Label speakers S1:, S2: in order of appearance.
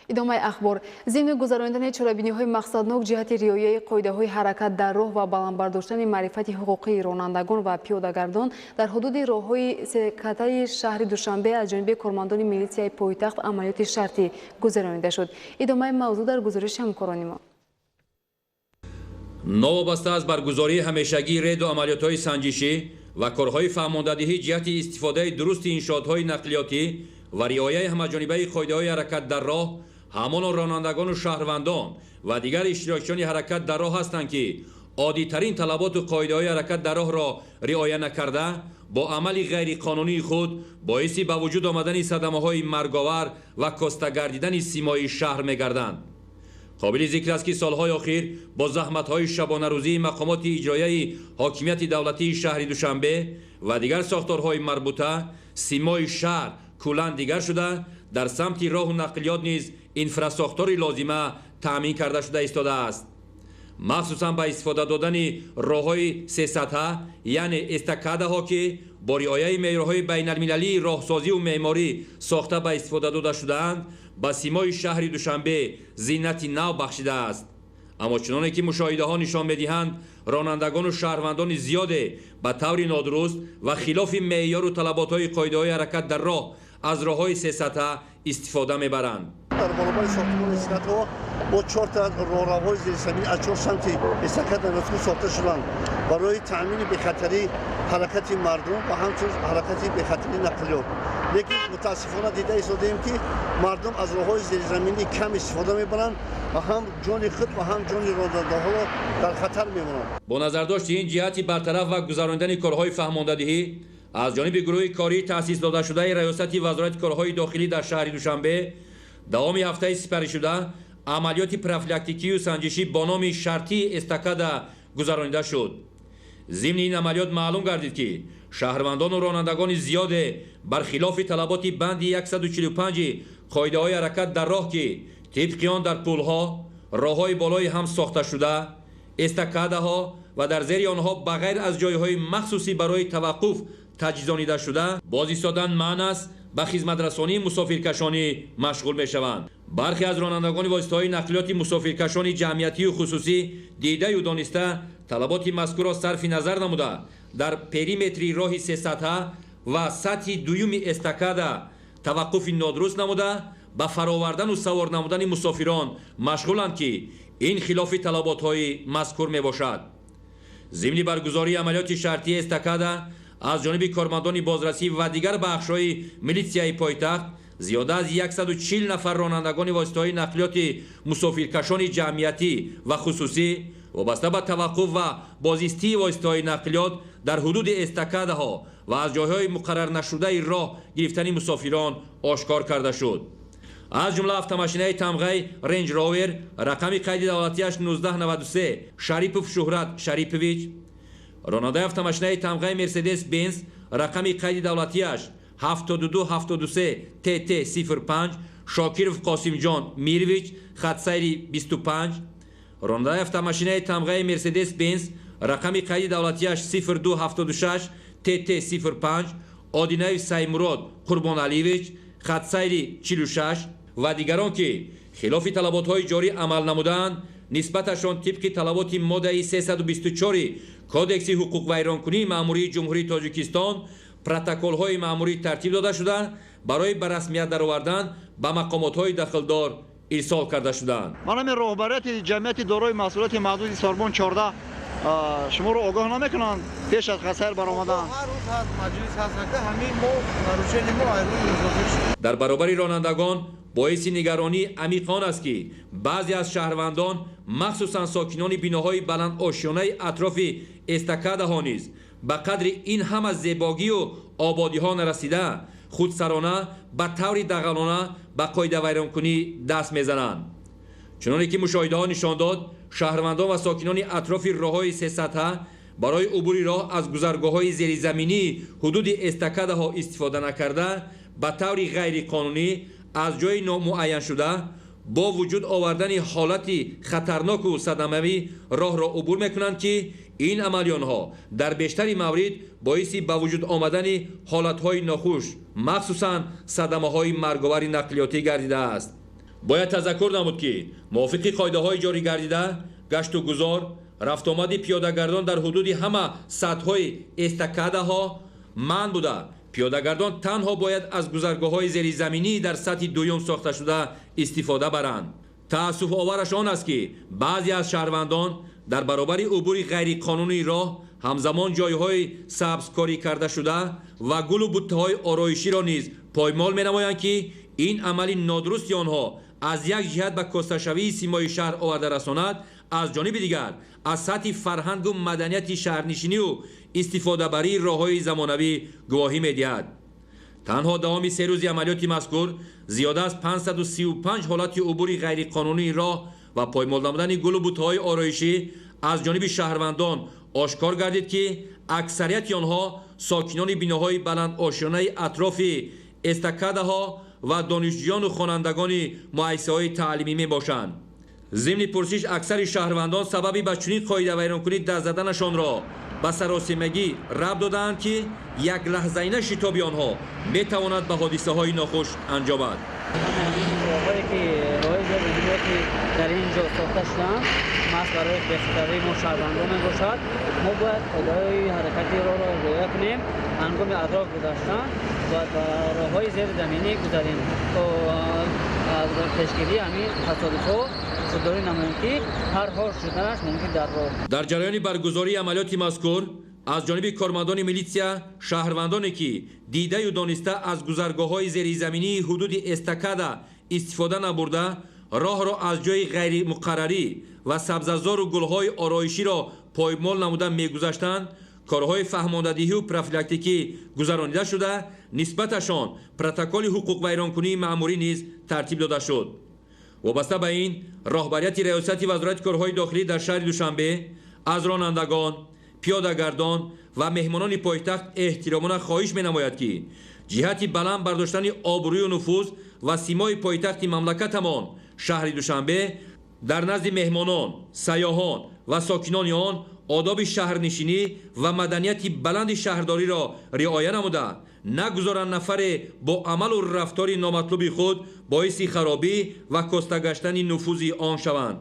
S1: идомаи ахбор зимни гузарондани чорабиниҳои мақсаднок ҷиҳати риояи қоидаҳои ҳаракат дар роҳ ва баландбардоштани маърифати ҳуқуқии ронандагон ва пиёдагардон дар ҳудуди роҳҳои секатаи шаҳри Душанбе аз ҷониби кормандони милитсияи пойтахт амалиёти шартӣ гузаронида шуд. идомаи мавзӯъ дар гузориши ҳамкорони мо.
S2: новобаста аз баргузории ҳамешагии реду амалиётҳои санҷишӣ ва корҳои фаҳмондадиҳӣ ҷиҳати истифодаи дурусти иншоотҳои нақлиётӣ ва риояи ҳамаҷонибаи қоидаҳои ҳаракат дар роҳ ҳамоно ронандагону шаҳрвандон ва дигар иштирокчиёни ҳаракат дар роҳ ҳастанд ки оддитарин талаботу қоидаҳои ҳаракат дар роҳро риоя накарда бо амали ғайриқонунии худ боиси ба вуҷуд омадани садамаҳои марговар ва костагардидани симои шаҳр мегарданд. қобили зикр аст ки солҳои охир бо заҳматҳои шабонарӯзии мақомоти иҷроияи ҳокимияти давлатии шаҳри Душанбе ва дигар сохторҳои марбута симои шаҳр куллан дигар шуда дар самти роҳу нақлиёт низ инфрасохтори лозима таъмин карда шуда истодааст. махсусан ба истифода додани роҳҳои сесатҳа яъне эстакадаҳо ки бо риояи меъёрҳои байналмилалии роҳсозиву меъморӣ сохта ба истифода дода шудаанд ба симои шаҳри Душанбе зиннати нав бахшидааст. аммо чуноне ки мушоҳидаҳо нишон медиҳанд ронандагону шаҳрвандони зиёде ба таври нодуруст ва хилофи меъёру талаботҳои қоидаҳои ҳаракат дар роҳ аз роҳҳои сесатҳа истифода мебаранд.
S3: дар болобаи сохтмони эстакадҳо бо 4 роҳравҳои зерзаминӣ аз 4 самти эстакада нутқу сохта шуданд барои таъмини бехатарии ҳаракати мардум ва ҳамчун ҳаракати бехатарии нақлиёт. лекин мутаассифона дида истодаем ки мардум аз роҳҳои зерзаминӣ кам истифода мебаранд ва ҳам ҷони худ ва ҳам ҷони ронандаҳоро дар хатар мемонанд.
S2: бо назардошти ин ҷиҳати бартараф ва гузарондани корҳои фаҳмондадиҳӣ аз ҷониби гурӯҳи кории таъсис додашудаи раёсати вазорати корҳои дохилӣ дар шаҳри Душанбе давоми ҳафтаи сипаришуда амалиёти профилактикию санҷишӣ бо номи шартии эстакада гузаронида шуд. зимни ин амалиёт маълум гардид ки шаҳрвандону ронандагони зиёде бархилофи талаботи банди 145 қоидаҳои ҳаракат дар роҳ ки тибқи он дар пулҳо роҳҳои болои ҳам сохташуда эстакадаҳо ва дар зери онҳо ба ғайр аз ҷойҳои махсусӣ барои таваққуф таҷҳизонида шуда боз истодан маън аст ба хизматрасонии мусофиркашонӣ машғул мешаванд. бархе аз ронандагони воситаҳои нақлиёти мусофиркашони ҷамъиятию хусусӣ дидаю дониста талаботи мазкурро сарфи назар намуда дар периметри роҳи сесатҳа ва сатҳи дуюми эстакада таваққуфи нодуруст намуда ба фаровардану савор намудани мусофирон машғуланд ки ин хилофи талаботҳои мазкур мебошад. зимни баргузории амалиёти шартии эстакада аз ҷониби кормандони бозрасӣ ва дигар бахшҳои милитсияи пойтахт зиёда аз 140 нафар ронандагони воситаҳои нақлиёти мусофиркашони ҷамъиятӣ ва хусусӣ вобаста ба таваққуф ва бозистии воситаҳои нақлиёт дар ҳудуди эстакадаҳо ва аз ҷойҳои муқаррарнашудаи роҳ гирифтани мусофирон ошкор карда шуд. аз ҷумла автомошинаи тамғаи Range Rover рақами қайди давлатиаш 1993 Шарипов Шуҳрат Шарипович, ронандаи автомошинаи тамғаи Mercedes Benz рақами қайди давлатиаш 7273 TT05 Шокиров Қосимҷон Мирович хатсайри 25, ронандаи автомошинаи тамғаи Mercedes Benz рақами қайди давлатиаш 0276 TT05 Одинаев Саймурод Қурбоналиевич хатсайри 46 ва дигарон ки хилофи талаботҳои ҷорӣ амал намуданд нисбаташон тибқи талаботи моддаи 324 кодекси ҳуқуқвайронкунии маъмурии ҷумҳурии Тоҷикистон протоколҳои маъмурӣ тартиб дода шуда барои ба расмият даровардан ба мақомотҳои дахлдор ирсол карда шуданд.
S3: ман ҳамин роҳбарияти ҷамъияти дорои масъулияти маҳдуди Сорбон 14 шуморо огоҳ намекунанд пеш аз хасайр баромадан.
S2: дар баробари ронандагон боиси нигаронӣ амиқ он аст ки баъзе аз шаҳрвандон махсусан сокинони биноҳои баландошёнаи атрофи эстакадаҳо низ ба қадри ин ҳама зебогию ободиҳо нарасида худсарона ба таври дағалона ба қоидавайронкунӣ даст мезананд. чуноне ки мушоҳидаҳо нишон дод шаҳрвандон ва сокинони атрофи роҳҳои сесатҳа барои убури роҳ аз гузаргоҳҳои зеризаминии ҳудуди эстакадаҳо истифода накарда ба таври ғайриқонунӣ аз ҷои номуайяншуда бо вуҷуд овардани ҳолати хатарноку садамавӣ роҳро убур мекунанд ки ин амалиёнҳо дар бештари маврид боиси ба вуҷуд омадани ҳолатҳои нохуш махсусан садамаҳои марговари нақлиётӣ гардидааст. бояд тазаккур намуд ки мувофиқи қоидаҳои ҷорӣ гардида гашту гузор рафтомади пиёдагардон дар ҳудуди ҳама сатҳҳои эстакадаҳо манъ буда пиёдагардон танҳо бояд аз гузаргоҳҳои зеризаминӣ дар сатҳи дуюм сохташуда истифода баранд. таассуфовараш он аст ки баъзе аз шаҳрвандон дар баробари убури ғайриқонунии роҳ ҳамзамон ҷойҳои сабзкорӣ кардашуда ва гулу буттаҳои ороиширо низ поймол менамоянд ки ин амали нодурусти онҳо аз як ҷиҳат ба косташавии симои шаҳр оварда расонад, аз ҷониби дигар аз сатҳи фарҳангу маданияти шаҳрнишинию истифодабарии роҳҳои замонавӣ гувоҳӣ медиҳад. танҳо давоми 3 рӯзи амалиёти мазкур зиёда аз 535 ҳолати убури ғайриқонунии роҳ ва поймол намудани гулу буттаҳои ороишӣ аз ҷониби шаҳрвандон ошкор гардид ки аксарияти онҳо сокинони биноҳои баландошиёнаи атрофи эстакадаҳо ва донишҷӯёну хонандагони муассисаҳои таълимӣ мебошанд. зимни пурсиш аксари шаҳрвандон сабаби ба чунин қоидавайронкунӣ даст заданашонро ба саросимагӣ рабт додаанд ки як лаҳзаина шитоби онҳо метавонад ба ҳодисаҳои нохуш анҷомад.
S4: در اینجا ساخته شدن ماست برای بهتری ما شهروندان میباشد. ما باید قاعده‌های حرکتی را رعایت کنیم، هنگام اطراف گذشتن و راههای زیر زمینی گذاریم تا از پیشگیری همین تصادف‌ها خودداری نماییم که هر حال شدنش ممکن در راه.
S2: در جریان برگزاری عملیات مذکور از جانب کارمندان میلیسیا شهروندانی که دیده و دانسته از گذرگاه‌های زیرزمینی حدود استکادا استفاده نبرده راه را از جای غیر مقرری و سبززار و گلهای آرایشی را پایمال نموده میگذاشتند، کارهای فهماندهی و پروفیلاکتیکی گذرانیده شده، نسبتشان پروتکل حقوق ویرانکنی مأموری نیز ترتیب داده شد. وابسته به این راهبریت ریاست وزارت کارهای داخلی در شهر دوشنبه از رانندگان، پیاده‌گردان و مهمانان پایتخت احترامانه خواهش می‌نماید که جهت بلند برداشتن آبروی و نفوذ و سیمای پایتخت مملکتمان شهر دوشنبه در نزد مهمانان، سیاحان و ساکنان آن آداب شهرنشینی و مدنیت بلند شهرداری را رعایت نموده نگذارند نفر با عمل و رفتار نامطلوب خود باعث خرابی و کاسته گشتن نفوذ آن شوند.